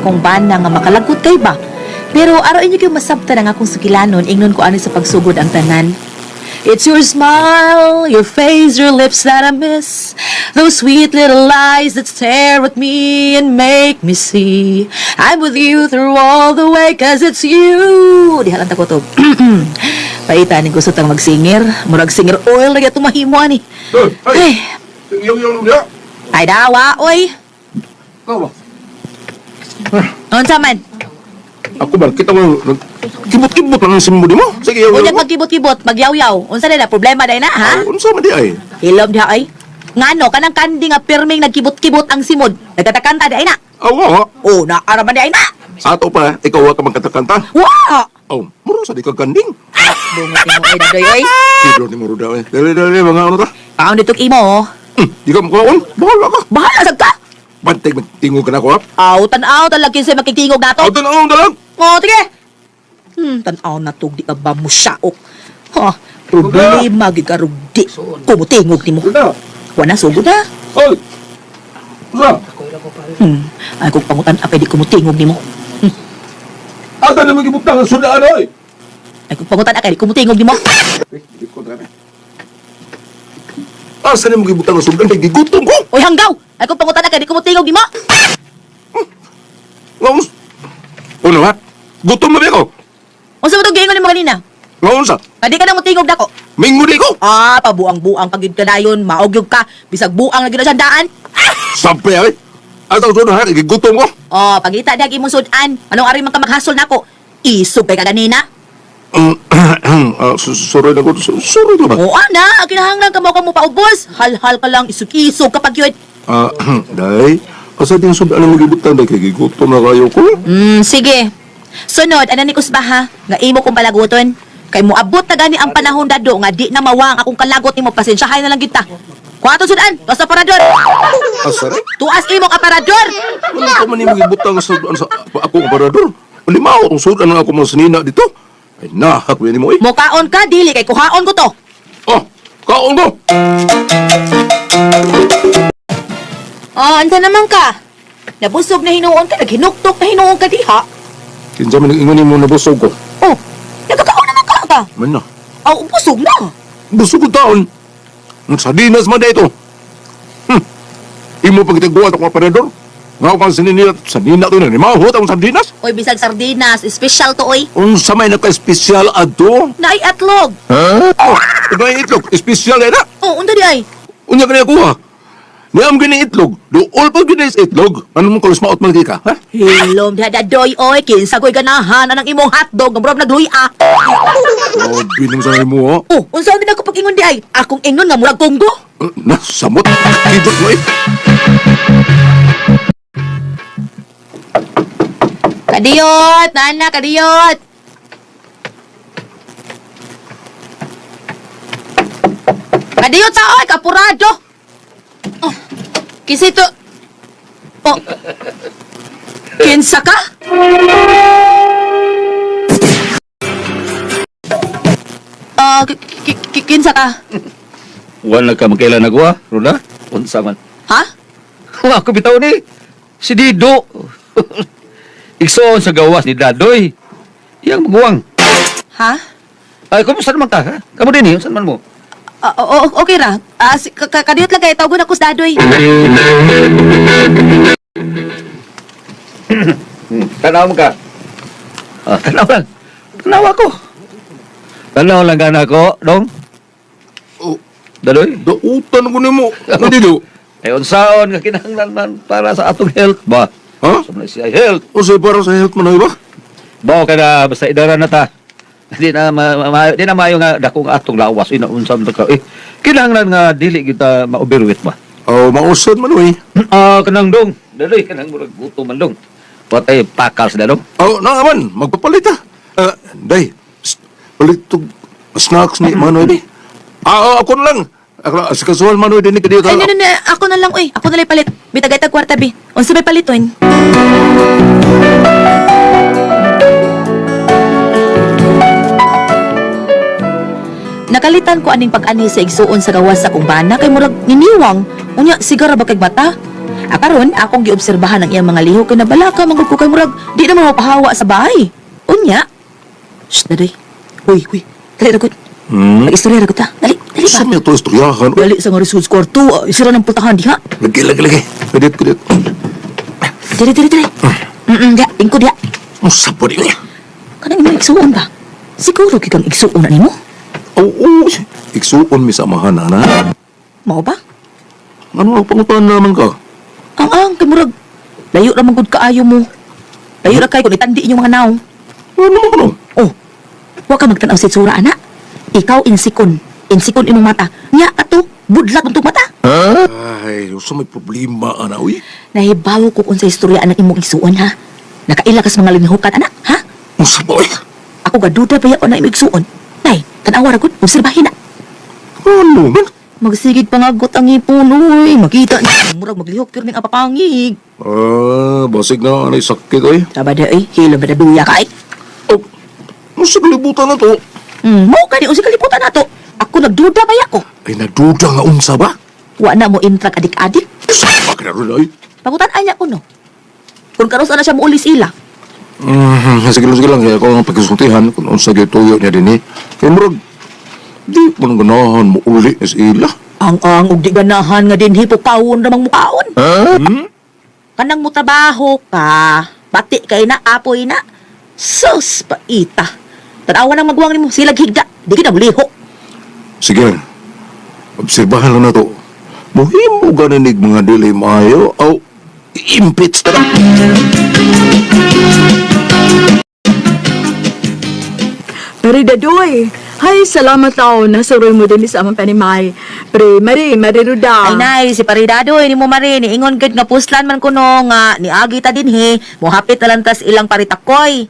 akong bana nga makalagot kay ba. Pero araw inyo kayo masabta na nga akong sukilanon, ingnon ko ano sa pagsugod ang tanan. It's your smile, your face, your lips that I miss. Those sweet little eyes that stare at me and make me see I'm with you through all the way, cause it's you. Di halanta ko to. Paitan, gusto tang magsinger. Murag singer oil na gato mahimo ani. Ay, Yung niya. ay dawa, oy. Ikaw ba? Unsa man? Ako ba? Kita mo, kibot-kibot lang ang simbodi mo. Sige, yung Unyag magkibot-kibot, magyaw-yaw. Unsa na problema day na, ha? Unsa man di ay? Hilom diha ay. Ngano kanang kandi nga pirming nagkibot-kibot ang simod. Nagkatakanta di ay na. Awa. Oh, naaraman di ay na. Sa ato pa, ikaw ka magkatakanta. Wa! Oh, muro sa di ka ganding. Bungot mo ay dadoy oy. Sidro ni muro daw eh. Dali, mga ano ta? Paon dito imo. Di ka makaon? Bahala ka. Bahala sad ka. Bantay, tingog ka na ko ha? Aw, tan-aw talagin sa makitingog nato. Aw, tanong dalang. Oh, tige. Tan-aw na tug di ka ba mo syaok. Ha, problema gid ka rugdi. Kumutingog nimo. Wala sugod na. Oy! Usa? Ay kung pangutan apay di kumutingog nimo. Ata na magibutang ang sudaan oy! Ay kung pangutan apay di kumutingog nimo. Di ko na. Asa na magibutang ang sudaan? Gigutom ko! Oy hanggaw. Ay kung pangutan apay di kumutingog nimo. Ngayon, ano ha? Gutom na ba ako? Unsa mo tong giingon nimo kanina? Ngayon sa? Kadi ka nang mutingog dako. Mingmudi ko! Ah, pabuang-buang pagid ka dayon, maogyog ka, bisag buang na gyud sa daan. Sampai ay! Ata ko na ha? Gigutom ko! Oh, pagita dag imong sudan. Anong ari man ka maghasol nako? Isog kay ka ganina. Sorry na ko. Sorry na ba? Oo ana, kinahanglan ka mo paubos. Hal-hal ka lang isog-isog kapag yun. Day, asa din sudaan ang magibutang day kay gigutom na kayo ko? Sige. Sunod, ana ni Kusbaha, nga imo kong palaguton. Kay mo abot na gani ang panahon dado nga di na mawang akong kalagot nimo, pasensyahay na lang kita. Kuha to sudan, tuas sa aparador. Asare? Tuas imong aparador. Ano ka man yung magibutang sa akong aparador? Limaw, ang sudaan ng ako mga sinina dito. Ay, nahak mo yan mo eh. Mukaon ka, dili kay kuhaon ko to. Oh, kaon ko! Oh, anta naman ka. Nabusog na hinuon ka, naghinuktok na hinuon ka diha. Kinsa man ingon mo na busog ko. Oh, nagkakaon naman ka. Man na. Oh, busog na. Busog ko taon. Ang sardinas man dito. Imo pag itagbuhat akong aparador. Nga kang sinina to na. Mahut akong sardinas. Oy, bisag sardinas, special to oy. Unsa may naka-espesyal ato? Naay atlog. Ha? Oh, ito yung itlog. Espesyal na. Oh, unta di ay. Unya ka na kuha. Niyam gini itlog. Dool pa gini is itlog. Ano mong kalos maot man ka? Ha? Hilom dadoy oy, kinsa ko'y ganahan anang imong hotdog, ang murag nagluya. Oh, binong sa mo ha? Oh, unsa din ako pag ingon di ay? Akong ingon nga murag Congo. Nasamot. Kidot mo eh. Kadiyot, nana, kadiyot. Kadiyot sa oy, kapurado. Oh, kisito. Oh, kinsa ka? Kinsa ka? Wala ka magkailan nagawa, Roda? Unsa man. Ha? Wa ako bitaw ni. Si Dido. Igsoon sa gawas ni Dadoy. Iyang maguwang. Ha? Ay, kumusta naman ka, ha? Kamu din eh, saan man mo? Okay ra. Kadiyot lang kayo, tawag na ko sa dadoy. Tanaw mo ka. Tanaw lang. Tanaw ako. Tanaw lang ka na ako, dong. Oh, Dadoy. dautan ko ni mo. Ano dito? Ay, unsaon nga kinahanglan man para sa atong health ba? Ha? Sa mga siya health. O say para sa health man ay ba? Bao ka na, basta idaran na ta. Di na maayo nga dakong atong lawas. Unsa man ka. Kinahanglan nga dili kita ma-overweight ba? Oh, mausad man eh. Kanang dong. Dadoy, kanang murag guto man dong. Patay pakals na dong. Oh, na naman, magpapalit ah. Day, palit to snacks ni Manoy di. Ako na lang. Sa kasual Manoy din ni kadito. Ay, no, ako na lang, oy. Ako na lang palit. Bitagay tag kwarta, bi. Unsa may paliton? Nakalitan ko aning pag-ani sa igsuon sa gawas sa kumbana kay murag niniwang. Unya, sigara ba kay bata? Karon akong giobserbahan ang iyang mga lihok kay nabalaka mangud ko kay murag di na mapahawa sa bahay. Unya. Shh, dali. Uy. Dali ra gud. Mag-istorya ra gud ta. Dali ba? Sa may ito istoryahan. Dali sa nga results kwarto. Isira ng pultahan diha. Lagi. Kadit. Dali. Diya, tingko diha. Musa po rin niya. Kanang imo igsuon ba? Siguro kikang igsuon na nimo. Oo. Iksuon mi samahan na. Mao ba? Ano ang pangutan naman ka? Ang kay murag layo ra man gud kaayo mo. Layo ra kay kun itandi inyong mga naong. Ano? Oh. Wa ka magtan-aw sa itsura ana. Ikaw insikon imong mata. Nya ato budlat untog mata. Ay, usa may problema, ana, uy. Nahibaw ko kung sa istorya anak imong igsuon ha. Nakaila kas mga linghukan anak, ha? Musa po, uy. Ako gaduda pa yaon na imong igsuon. Nay, tanawa ra gud, obserbahin na. Ano man? Magsigig pangagot ang ipon, uy. Makita niya, murag maglihok pero ning apapangig. Basig na, anay sakit, uy. Sabada ay, hilo ba na duya ka ay? Oh, musa kalibutan na to. Mao ka di usi kaliputan nato. Ako nagduda ba ako? Ay, naduda nga unsa ba? Wa na mo intrag adik-adik. Sa pa ka na rin, ay. Pangutan anya ko no. Kung karos na siya muulis ila. Sige lang, kaya ako ang pagkasuntihan kung unsa gyud tuyo niya din eh. Kaya murag, di mo nang ganahan mo uli as ila. Ang ug di ganahan nga din hipokawon ramang mukaon. Kanang mo trabaho ka. Pati kay na apoy na. Sus paita. Tanawa nang magwang nimo silag higda. Di kita muliho. Sige, obserbahan lang na to. Muhimo ganinig mga dili maayo, aw, impits na. Pero dadoy, hay salamat tao na suroy mo din sa amang panimay. Pre, mariruda. Ay nay, si Paridado, ni mo mari, ni ingon gud nga puslan man kuno nga ni agi ta din he. Mohapit na lang tas ilang paritakoy.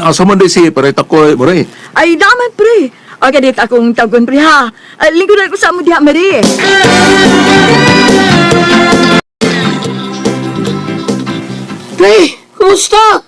Asa man di si parita ko, Maray. Ay, daman pre. O kadit akong tagon pre ha. Lingkuran ko sa amo diha, Mari. Pre, kumusta?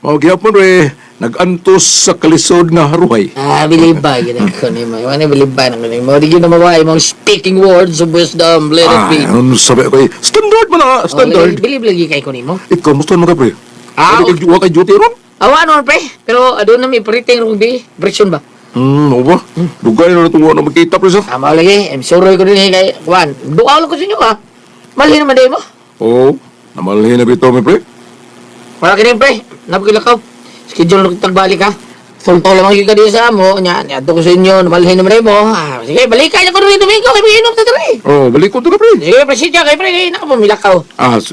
Magyapon re, nag-antos sa kalisod nga haruhay. Bilibay, yun ko ni mo. Ano bilibay na kanin mo? Di yun na mawai mong speaking words of wisdom, let it be. Ano sabi ko standard man na, standard. Bilib lagi kay ko ni mo. Ikaw, musta mo ka, pre? Ah, Wa kay duty ron? Awa ano, pre? Pero adun na may pariting rugby. Version ba? Ano ba? Dugay na ito na magkita, pre, sa? Tama lagi. I'm sorry ko din kay Juan. Duaw lang ko sa inyo ha. Mali naman din mo. Oo, namalhin na bito, pre. Wala ka din, pre. Napakilakaw. Schedule na kitang balik ha. Sulto lamang yung kadi sa amo. Nya ko sa inyo. Namalhin naman din mo. Sige, balik kayo na ko rin Domingo. Kaya mag-inom sa tari. Oh, balik ko to ka, pre. Sige, pre, sitya kay pre. Nakapamilakaw.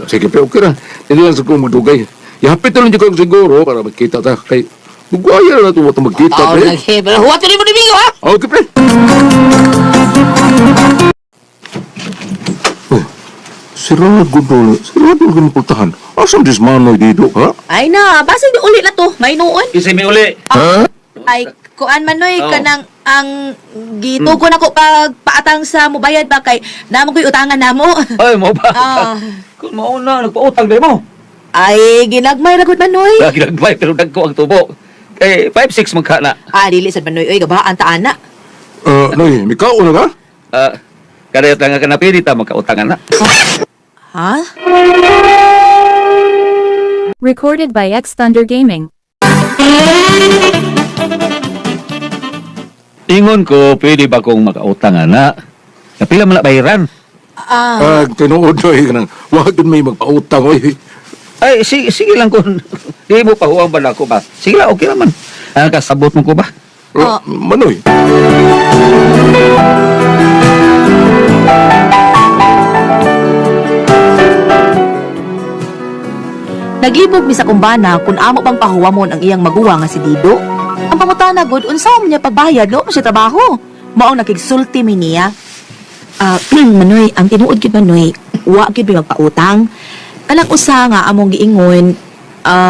Sige, pre, okay na. Hindi lang sa kong magdugay. Ihapit na lang dyan ko siguro para magkita ta. Kay, dugaya na ito magkita, Tao pre. lagi. Pero huwag tuloy mo Domingo ha. Okay, pre. Oh, sirado ko pultahan. Asam dis manoy dito, ha? Ay na, basig di uli na to, may noon. Kasi may uli. Ay, kuan man noy, Oo. kanang ang gitugo na ko pag paatang sa mubayad ba kay namo ko'y utangan namo. Ay, mo ba? Ah. Kung mauna, nagpautang din mo. Ay, ginagmay ra gud man noy. Lagi nagmay, pero dagko ang tubo. Eh, 5-6 magka na. Dili sad man noy, oy gabaan ta ana. Noy, mikaw na ka? Kada nga ka na pinita, magkautangan na. Ha? Recorded by X Thunder Gaming. Ingon ko, pwede ba kong makautangan na? Kapila man na bayaran? Tinuod noy, kanang, wag dun may magpautang, oy. Ay, sige lang kung di mo pahuwang ba na ako ba? Sige lang, okay naman. Kasabot mo ko ba? Manoy. Nagibog mi sa kumbana kung amo bang pahuwamon ang iyang maguwa nga si Dido. Ang pangutana gud unsa man niya pagbayad no siya trabaho. Mao nakigsulti mi niya. Manoy, ang tinuod gid Manoy, wa gid mi magpautang. Kanang usa nga among giingon,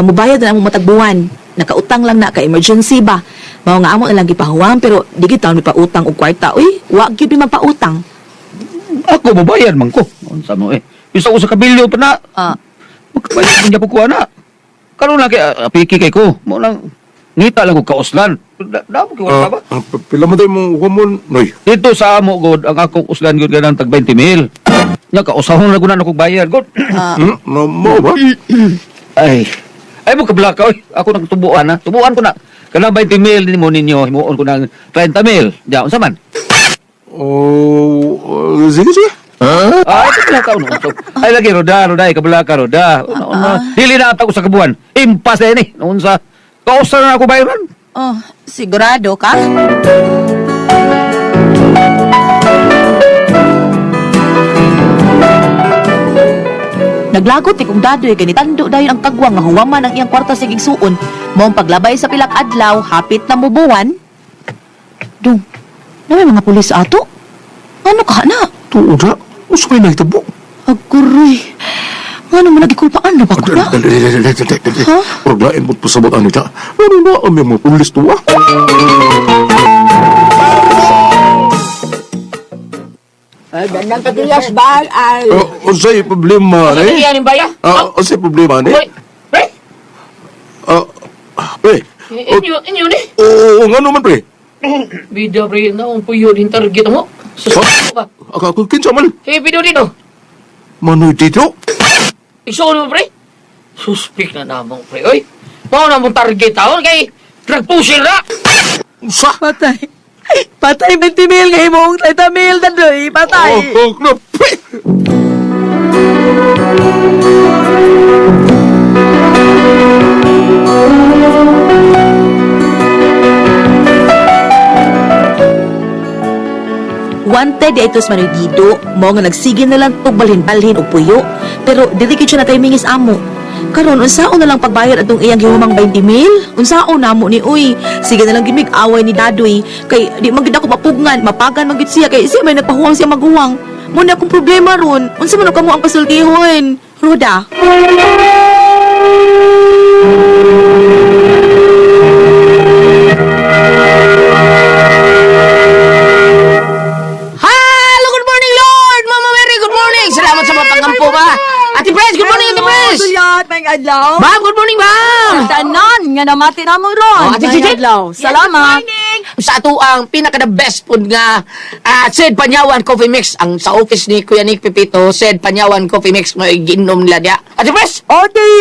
mubayad na among matag buwan. Nakautang lang na ka emergency ba. Mao nga amo ilang gipahuwam pero di gid taon mi pautang og kwarta. Uy, wa gid mi magpautang. Ako, mabayad man ko. Unsa mo eh. Bisa ko sa kabilyo pa na. Magkabayad niya po ko na. Karoon lang kay apiki kay ko. Mo nang ngita lang ko kauslan. Damo ko wala ba? Pila mo tayo mong humon, noy. Dito sa amo god ang akong uslan gud ganang tag 20 mil. Nya ka usahon na gunan akong bayad, God. Mo ba? Ay mo kabla ka, oy. Ako nang tubuan ha. Tubuan ko na. Kana 20 mil din mo ninyo, himuon ko ng 30 mil. Diya, unsa man? Oh, sige, sige. Ito pala ka, no? So, ay, lagi, roda, kabla ka, roda. Dili na ako sa kabuan. Impas na yun, noon sa, kausa na ako bayaran. Oh, sigurado ka? Naglagot ni kong dadoy kay nitando dayon ang kagwang nga huwaman ang iyang kwarta sa igsuon. Mao ang paglabay sa pilak adlaw, hapit na mubuwan. Dong, na may mga pulis ato? Ano ka na? Tuuda, usa may nagtabo. Aguroy. Ano mo nagikulpaan na ba ko na? Dali. Ha? Paglain mo't pasabot anita. Ano na ang mga pulis to, ah? Ay, ganang kadiyas ba? Ay, Unsay problema, Ano eh? yan yung baya? Unsay problema, Uy, eh? pre, Pre, inyo ni. oo, nga naman, pre. Bida pre, naong puyo din target mo. Susunod ka. Ako, kinsa man. Kaya video dito. Manoy dito. Isuon mo pre. Suspect na namang pre. Oy, mao na mong target taon kay drug pusher na. Usa? Patay. Patay 20 mil nga imong 30 mil dadoy. Patay. Oh, na, pre. Wanted di itos Manoy Dido, mo nga nagsige na lang tog balhin-balhin og puyo, pero dili gid siya na timingis amo. Karon unsaon na lang pagbayad atong iyang gihumang 20 mil? Unsaon namo ni uy? Sige na lang gimig away ni Dadoy kay di man gid ako mapugngan, mapagan man gid siya kay siya may nagpahuwang siya maguwang. Mo na akong problema ron. Unsa man kamo ang pasultihon? Roda. Hello, good morning Lord. Mama Mary, good morning. Salamat sa mga pangampo ba. Ate Pres, good morning Ate Pres. Suyat, may adlaw. Ma'am, good morning ma'am. Tanan, nga namati na mo ron. Oh, Ate May Gigi. adlaw. Salamat. Sa ato ang pinaka the best food nga Sed Panyawan Coffee Mix ang sa office ni Kuya Nick Pipito, Sed Panyawan Coffee Mix mo ginom nila dia. Ate Pres. Okay,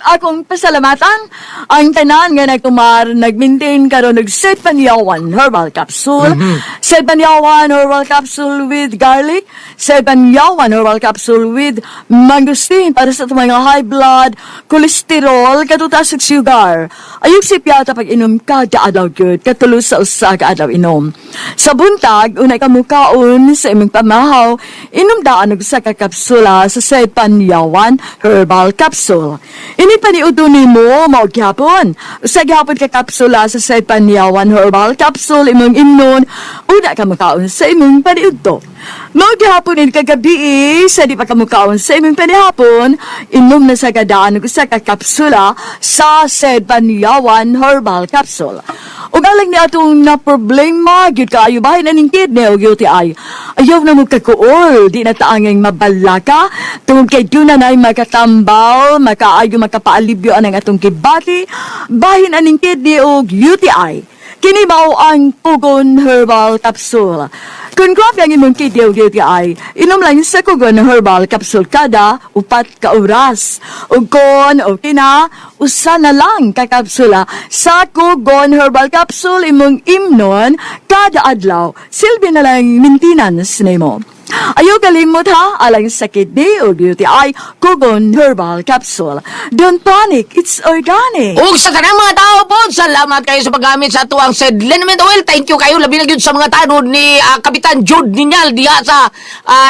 akong pasalamatan. Ang tanan nga nagtumar, nag-maintain karon nag-set panyawan herbal capsule. Set panyawan herbal capsule with garlic. Set panyawan herbal capsule with mangosteen para sa mga high blood, cholesterol, katutas ug sugar. Ayog si piyata pag inom kada adlaw gyud, katulos sa usa ka adlaw inom. Sa buntag, unay ka mukaon sa imong pamahaw, inom daan og usa ka kapsula sa Set panyawan herbal capsule. Ini paniudto nimo mao gyapon. Usa gyapon ka kapsula sa Set panyawan herbal capsule imong imnon, una ka mukaon sa imong paniudto. Mao gyapon ni kagabi sa di pa ka mukaon sa imong panihapon, inom na sa kadaan og usa ka kapsula sa Set panyawan herbal capsule. Ug alang ni atong na problema gyud kaayo bahin aning kidney ug UTI. Ayaw na mo kakuol, di na taanging mabalaka, tungod kay doon na na'y makatambal, makaayo makapaalibyo ang atong kibati, bahin aning kidney ug UTI. Kini mao ang Pugon Herbal Capsule. Kung grabe ang imong kidney ug UTI, inom lang sa Pugon Herbal Capsule kada 4 ka oras. Ug kon okay na, usa na lang ka kapsula sa Pugon Herbal Capsule imong imnon kada adlaw. Silbi na lang maintenance nimo. Ayaw kalimot ha, alang sa kidney o UTI, Pugon Herbal Capsule. Don't panic, it's organic. Ug sa tanang mga tao po, salamat kayo sa paggamit sa tuwang Sed Liniment Oil. Thank you kayo labi na gyud sa mga tanod ni Kapitan Jude Ninyal diha sa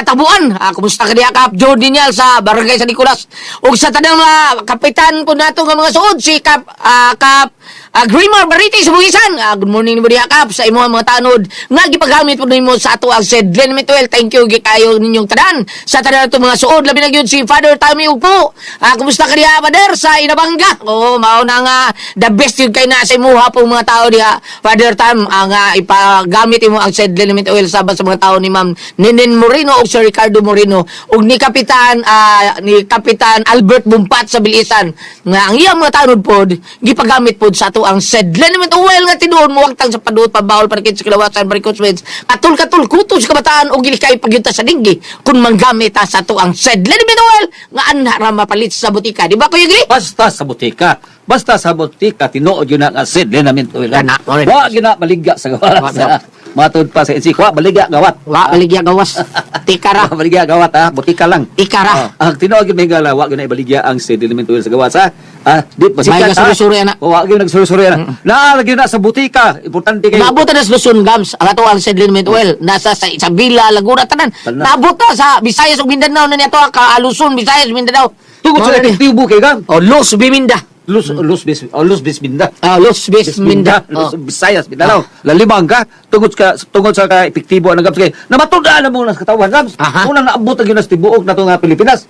Tabuan. Kumusta ka diha Kap Jude Ninyal sa Barangay San Nicolas. Ug sa tanang mga kapitan ko nato nga mga suod si Kap Grimar Bariti sa Bugisan. Good morning ni diha Kap sa imo mga tanod nga gipagamit po nimo sa tuwang Sed Liniment Oil. Thank you kayo ninyong tanan sa tanan nato mga suod labi na gyud si Father Tommy Ugpo. Kumusta ka diha Father sa Inabanga? Mao na nga the best yun kay na sa imuha po mga tao diha Father Tom ang ipagamit mo ang Sed Liniment Oil sa mga tao ni Ma'am Nenen Moreno o Sir Ricardo Moreno ug ni Kapitan Albert Bumpat sa Bilisan nga ang iyang mga tanod pod gipagamit pod sa ato ang sedlenament oil nga tinuon mo wagtang sa paduot pabawol panikit sa kilawasan barikos weds katul kuto sa kabataan og gilikay pagyunta sa dinggi kun manggamit ta sa ato ang sedlenament oil nga anha ra mapalit sa butika di ba kuya Gili? Basta sa butika. Basta sa butika, tinuod yun na nga sedlenament oil. Kana, oil. Wa gina maligya sa gawas. Matod pa sa insik. Wa maligya gawat. Wa baligya gawas tikara Wa maligya gawat ha. Butika lang. ikara Ang tinuod yun may gala, wa gina ibaligya ang sedlenament oil sa gawas ha. Di may basikat ha. gasuri ana Wa gina nagsuri-suri na. Naalagyan na sa butika. Importante kayo. Naabot na sa Luzon, Gams. Ang ato ang sedlenament oil. Nasa sa Isabela, Laguna, tanan. Tanan. Naabot na sa Visayas ug Mindanao na niya to. Luzon, Visayas, Mindanao. Tungkol sa Mga ni- epektibo kay gang. O, Los Biminda. Los Bisbinda. Los Biminda. Los Visayas, Mindanao. Lalimang ka, tungod sa ka-epektibo ang gams kay namatudaan na mo na sa katawan gams. Aha. Unang naabot ang yun sa tibuok na ito nga Pilipinas.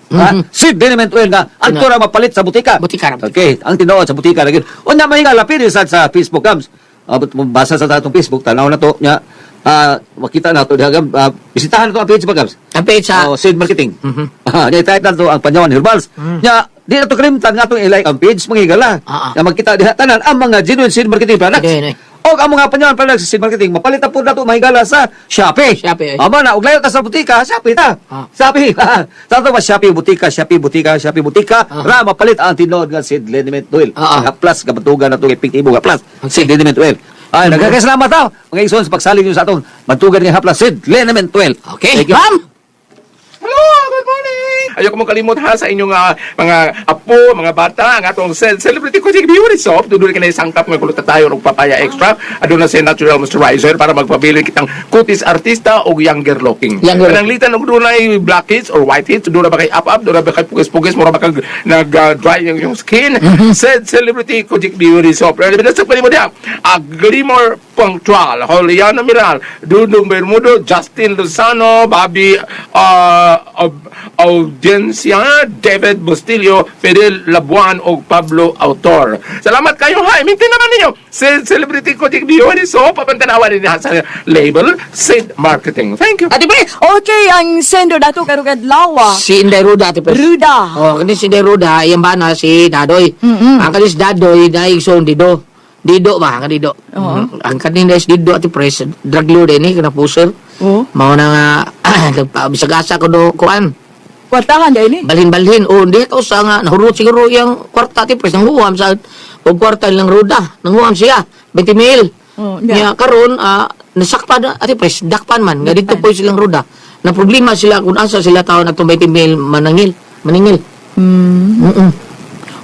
Sedlenament oil nga, ang tura mapalit sa butika. Butika ra. Okay, ang tinuod sa butika na yun. Una may nga lapid sa Facebook gams. Abot mo basa sa atong Facebook, tanaw na to nya. Makita na to dihagam. Bisitahan to ang page pa gams. Ang page sa... Seed marketing. Nya type na to ang Panyawan Herbals. Nya di na to kalimtan nga itong ilike ang page mangigala. Na magkita diha tanan ang mga genuine seed marketing products. Okay. O ang mga Panyawan products sa seed marketing mapalit po na to mahigala sa Shopee. Shopee, eh. Aba na ug layo ta sa butika, Shopee ta. Shopee. Sa to ba Shopee butika. Ra mapalit ang tinuod nga sedlenament oil. Nga plus kabatugan na to epektibo nga plus sedlenament oil. Ay, nagkakasalamat daw. Mga igsoon sa pagsalig nyo sa atong bantugan nga haplas sedlenament oil. Okay, Thank you. ma'am. Hello, good morning! Ayoko mong kalimot ha sa inyong mga apo, mga bata, ang atong celebrity ko, sige, beauty soap, duduli ka na isangkap ng kulot tayo ng papaya extra, adun na si natural moisturizer para magpabilin kitang kutis artista o younger looking. Younger. Pananglitan og doon ay blackheads or whiteheads, doon na ba kay up-up, doon na ba kay pugis-pugis, mura ba kag nag-dry yung skin. Said celebrity ko, beauty soap. Pero binasag pa rin mo diya, a Glimmer Punctual, Juliana Miral, Dudong Bermudo, Justin Lozano, Bobby Audiencia, David Bustillo, Fidel Labuan o Pablo Autor. Salamat kayo ha. Mintin naman ninyo. Celebrity ko beauty soap, papantanawa rin niya sa label, Sid Marketing. Thank you. Ate Pre, Okay, ang sender dato karo kadlawa. si Inday Ruda, Ate Pre. Ruda. Oh, kani si Inday Ruda, yung ba na si Dadoy. Ang kani si Dadoy, na igsoon Dido. Dido ba? Ang Dido. Ang kanina is Dido, Ate Pre, drug lord eh, kana puser. Oh, Mao na nga, nagpabisagasa ko do, kuan. kwartahan dai ni. Balhin-balhin. O, hindi ito sa nga, nahurot siguro yung kwarta, Ate Pre, nanghuam sa, o kwarta nilang Ruda. Nanghuam siya, 20 mil. Oh, Kaya karon nasakpan na, Ate Pre, dakpan man. Nga dito po silang Ruda. Na problema sila kung asa sila tao na itong 20 mil maningil.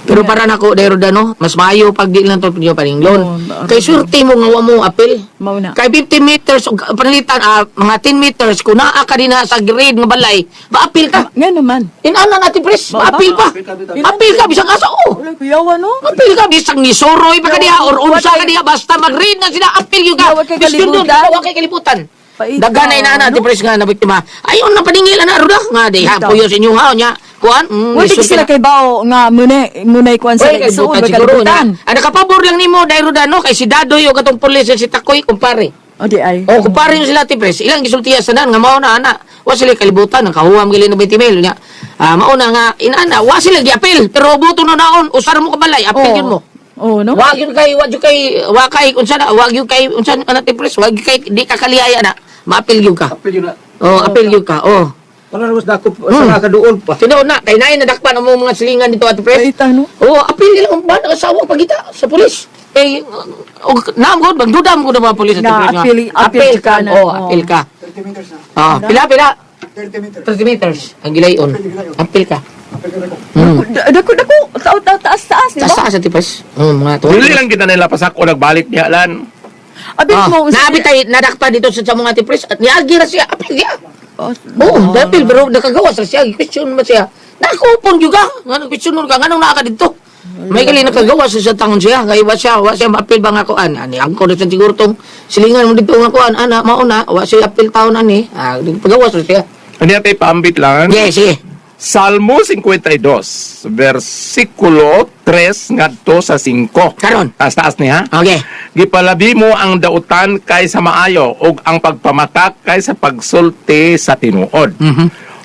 Pero para nako dero no, mas maayo pag di lang to pinyo paninglon. Kay surti mo nga wa mo apil. Mao na. Kay 50 meters og panalitan mga 10 meters kung naa ka din sa grade nga balay, maapil ka. Nga naman. Inana natin pres, maapil pa. Apil ka bisang asa o. Wala kuyawa no. Apil ka bisang ni soroy pa kaniya or unsa kaniya basta mag-read na sila apil yung ka. Wa kay Bispindon, kalibutan. wa kay kalibutan. Paita, Daga na inana no? ti pres nga na biktima. Ayon na paningil ana ruda nga di ha puyo sa inyo ha nya. Kuan, Wala sila kay bao nga munay kuan sa Oy, kay isuon butan siguro na. magkalibutan. Ano kapabor lang nimo dai ruda no kay si Dadoy o katong pulis si Takoy kumpare. O di ay. O kumpare nyo sila ti pres. Ilang gisultiya sa nan nga mao na ana. Wa sila kalibutan ang kahuam gili ng 20 mil nya. Mao na nga inana wa sila giapil pero buto na naon usar mo kabalay apil yun mo. Oh, no? Wag yun kay unsa na wag yun kay unsa ana ti pres wag yun kay di ka kaliyaya na. Maapil yun ka. Apil yun na. Oh, apil yun ka. Oh. Para naman sa nakaduol pa. Tinood na kay nay nadakpan ang mga silingan dito at pres. Paita no. Oo, apil nila kung ba asawa pagita sa pulis. Eh, naamgod, magdudam ko na mga pulis at Na, pulis nga. apil ka na. Oo, Oo. apil ka. 30 meters na. Pila? 30 meters. 30 meters. Ang gilayon. Apil ka. Dako taas di ba? Taas sa tipes. Mga to. Dili lang kita nila pasako, nagbalik niya lan. Abit mo Naabitay, nadakpa dito sa mga tipres at niagi na siya. Apil niya. Oh, Oo, dapil, pero nakagawas na siya. Question mo siya. Nakupon juga. Question mo ka, anong naka dito? May kali nakagawas sa tangon siya. Kaya wa siya maapil ba nga kuan. Ani, ang ko na siguro tong silingan mo dito nga kuan. Ana, mauna, wa siya apil taon ani. Pagawas na siya. Ano yan tayo paambit lang? Yes, sige. Salmo 52, versikulo 3 ngadto sa 5. Karon. Taas-taas niya. Okay. Gipalabi mo ang dautan kaysa maayo ug ang pagpamakak kaysa pagsulti sa tinuod.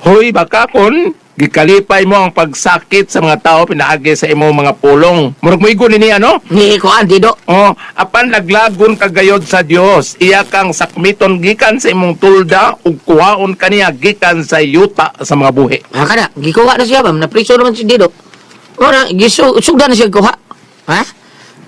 Hoy bakakon, gikalipay mo ang pagsakit sa mga tao pinaagi sa imong mga pulong. Murag mo igon ni ano? Ni kuan dido. Oh, apan naglagon kagayod sa Dios, iya kang sakmiton gikan sa imong tulda ug kuhaon kaniya gikan sa yuta sa mga buhi. Ha kada, gikuha na siya ba? Napriso naman si dido. Ora gisugdan na siya kuha. Ha?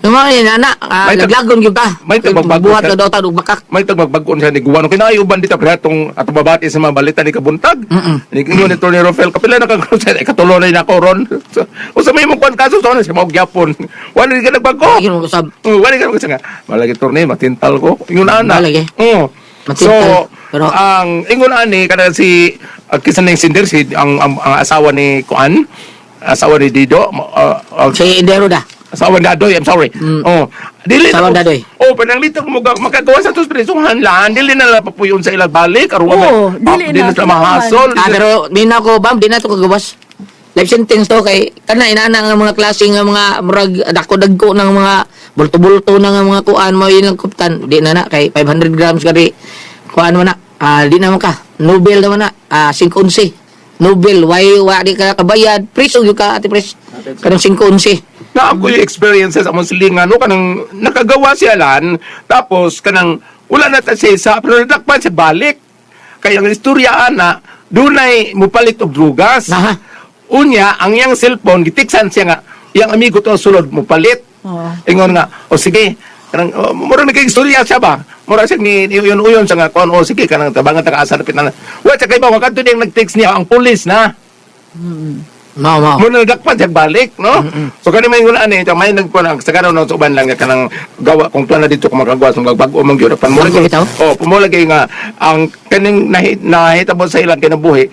Yung mga yan, anak, May tag- naglagon yung ta. may tagbagbago Buhat siya. na daw ta, bakak. May tagbagbagon siya ni Guwano. Kinaiuban dito kaya itong at babati sa mga balita ni Kabuntag. Ni Kingo ni Tony Rafael. Kapila na kagano siya. Ikatuloy na ko ron. So, o sa may mong kwan kaso, so ano siya magyapon. Wala ka nagbago. Lagi mo kusab. Wala ka nagbago. Malagi Tony, matintal ko. Ingon ana. Malagi. So, Matintal. Pero- ang ingon ani, kada si, kisan na yung sinder, si, ang asawa ni Kuan, asawa ni Dido, Si Indero da. asawa ni Dadoy, I'm sorry. Dili Asawa ni Dadoy. pananglita ko makagawa sa tos presuhan lang, dili na lang papuyon sa ilang balik, aron Oo, dili na sa mahasol. Pero di na ko, bam, di na to kagawas. Life sentence to kay kana inana nga mga klase nga mga murag dako-dagko ng mga bulto-bulto na nga mga kuan mo yun lang kuptan. Di na kay 500 grams kadi kuan mo na. Di naman ka. Nobel naman na. 5-11. Nobel, why di ka kabayad? Priso yung ka, ate pres. Kanang 5-11. Na ako yung experiences among silingan, no, kanang nakagawa siya lan, tapos kanang wala na ta siya isa, pero natakpan siya balik. Kaya ang istorya na, dunay mupalit og drugas. Aha. Unya, ang iyang cellphone, gitiksan siya nga, iyang amigo to ang sulod, mupalit. Ingon nga, o sige, kanang, mura na kay istorya siya ba? Mura siya ni uyon-uyon siya nga, o sige, kanang tabangan taga-asa na pitan. Wala siya kayo ba, wakad to niyang nag-text niya, ang pulis na. Mao. Muna nagdakpan siya balik, no? So kani may nguna ani, may nagkuan sa karon sa uban lang nga kanang gawa kung tuwa na dito kung magagawa sa magbago man gyud pan mo Ano bitaw? pumula kay nga ang kaning nahitabo sa ilang kinabuhi.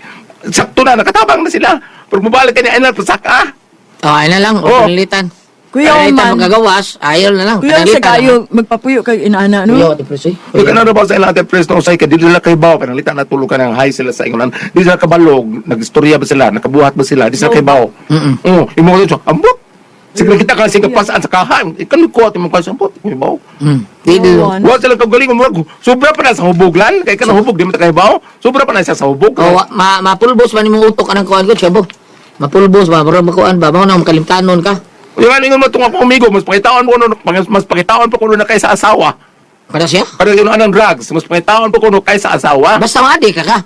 Sakto na nakatabang na sila. Pero mubalik kani ay na pasaka. Ay na lang, Oo. panalitan. Kuya Panalitan man. magagawas, ayaw na lang. Kuya sa panalitan kayo, magpapuyo kay inaana, no? Yo, ate pres. Kung kana na ba sa ilang press no say ka dili na kay baw panalitan na tulukan ng high sila sa ingon. Di sila kabalog, nagistorya ba sila, nakabuhat ba sila, di sila kay baw. Imo so ambot. Sige kita ka sing kapasaan sa kahan. Ikan ko at mo kasi ambot, baw. Dili. Oo, Wa sila kagaling mo. Sobra pa na sa hubuglan. Kay ka na hubog, di mo ta kay baw. Sobra pa na siya sa hubog. Oh, mapulbos man imong utok anang kuan ko, sabo. Mapulbos ba, mura makuan ba, mao nang makalimtanon ka. Yung ano yung mga tunga ko amigo, mas pakitawan po kuno, mas pakitawan po kuno na kay sa asawa. Kada siya? Kada yung anong drugs, mas pakitawan po kuno kay sa asawa. Basta maadi ka ka.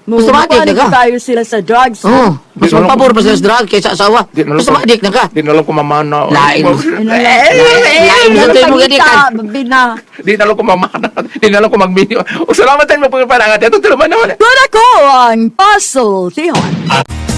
Basta maadik na ka. tayo sila sa drugs. Oo. Mas Di na lang- mapabor pa sa drug kaysa asawa. Di na lang Basta ko- maadik na ka. Di na lang ko mamana. Lain. Lain Lain mo gadi ka. Bina. Di na lang ko mamana. Di na lang ko magminyo. O salamat tayo mo pagparangat. Ito naman naman. Doon ako ang puzzle, Tihon.